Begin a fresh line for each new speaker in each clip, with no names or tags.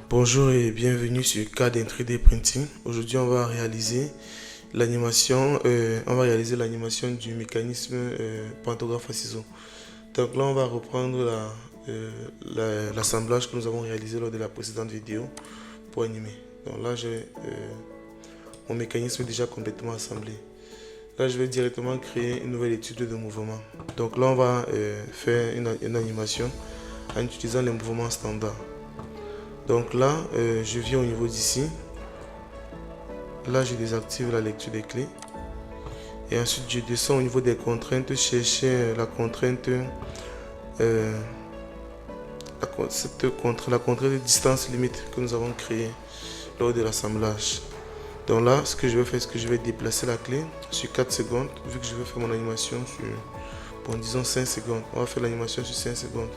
Bonjour et bienvenue sur CAD 3D Printing. Aujourd'hui, on va réaliser l'animation du mécanisme pantographe à ciseaux. Donc là, on va reprendre l'assemblage que nous avons réalisé lors de la précédente vidéo pour animer. Donc là, j'ai mon mécanisme déjà complètement assemblé. Là, je vais directement créer une nouvelle étude de mouvement. Donc là, on va faire une animation en utilisant les mouvements standards. Donc là, je viens au niveau d'ici. Là, je désactive la lecture des clés. Et ensuite, je descends au niveau des contraintes, chercher la contrainte, la contrainte de distance limite que nous avons créée lors de l'assemblage. Donc là, ce que je vais faire, c'est que je vais déplacer la clé sur 4 secondes, vu que je vais faire mon animation sur, bon, disons 5 secondes. On va faire l'animation sur 5 secondes.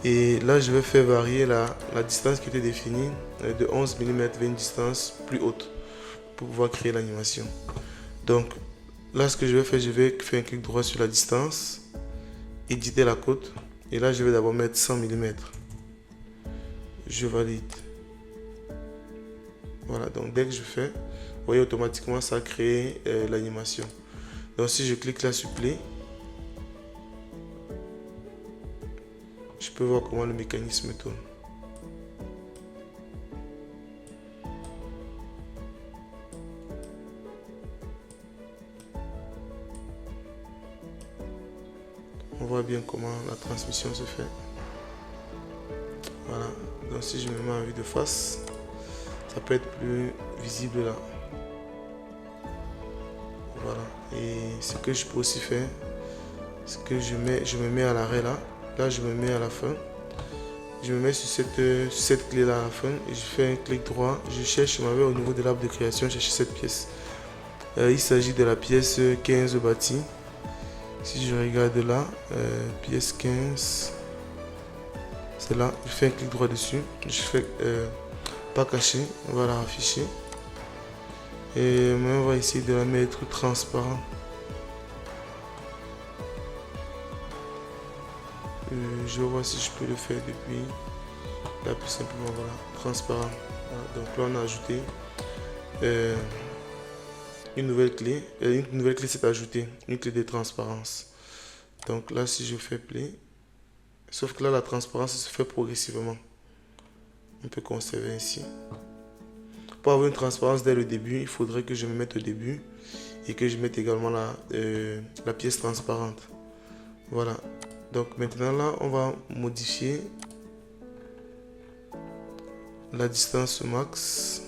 Et là, je vais faire varier la distance qui était définie de 11 mm vers une distance plus haute pour pouvoir créer l'animation. Donc là, ce que je vais faire, je vais faire un clic droit sur la distance, éditer la cote. Et là, je vais d'abord mettre 100 mm. Je valide. Voilà, donc dès que je fais, vous voyez automatiquement ça a créé l'animation. Donc si je clique là sur play, je peux voir comment le mécanisme tourne. On voit bien comment la transmission se fait. Voilà, donc si je me mets en vue de face, ça peut être plus visible là. Voilà, et ce que je peux aussi faire, c'est que je me mets à l'arrêt là. Là, je me mets à la fin. Je me mets sur cette clé là à la fin et je fais un clic droit. Je cherche, je m'en vais au niveau de l'arbre de création, je cherche cette pièce. Il s'agit de la pièce 15 bâtie. Si je regarde là, pièce 15, c'est là. Je fais un clic droit dessus. Je fais pas caché, on va la afficher. Et maintenant, on va essayer de la mettre transparent. Je vais voir si je peux le faire depuis là, plus simplement, voilà, transparent. Voilà, donc là, on a ajouté une nouvelle clé. Une nouvelle clé s'est ajoutée, une clé de transparence. Donc là, si je fais play, sauf que là, la transparence se fait progressivement. On peut conserver ici. Pour avoir une transparence dès le début, il faudrait que je me mette au début et que je mette également la pièce transparente. Voilà. Donc maintenant là, on va modifier la distance max.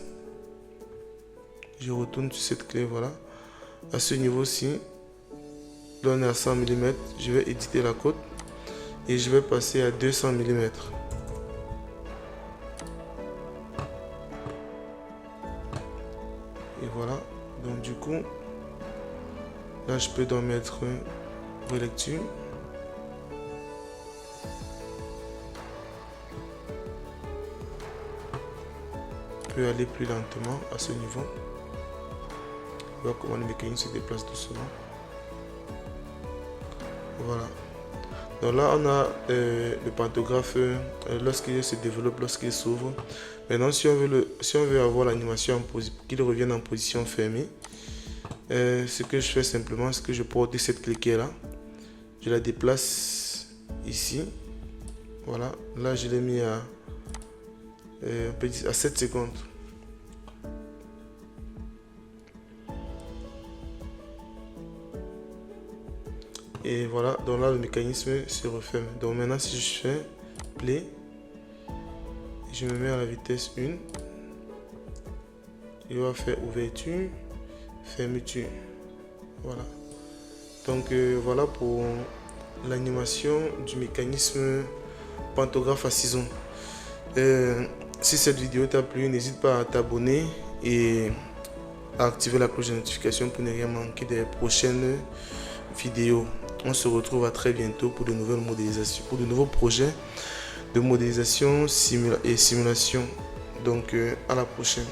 Je retourne sur cette clé, voilà. À ce niveau-ci, là on est à 100 mm. Je vais éditer la cote et je vais passer à 200 mm. Et voilà. Donc du coup, là je peux donc mettre relecture. Peut aller plus lentement à ce niveau. Voir comment le mécanisme se déplace doucement. Voilà. Donc là on a le pantographe lorsqu'il se développe, lorsqu'il s'ouvre. Maintenant si on veut avoir l'animation qu'il revienne en position fermée, ce que je fais simplement, c'est que je porte cette clé qui est là. Je la déplace ici. Voilà. Là je l'ai mis à 7 secondes. Et voilà, donc là le mécanisme se referme. Donc maintenant si je fais play, je me mets à la vitesse 1. Il va faire ouverture, fermeture. Voilà. Donc voilà pour l'animation du mécanisme pantographe à ciseaux. Si cette vidéo t'a plu, n'hésite pas à t'abonner et à activer la cloche de notification pour ne rien manquer des prochaines vidéos. On se retrouve à très bientôt pour de nouvelles modélisations, pour de nouveaux projets de modélisation et simulation. Donc à la prochaine.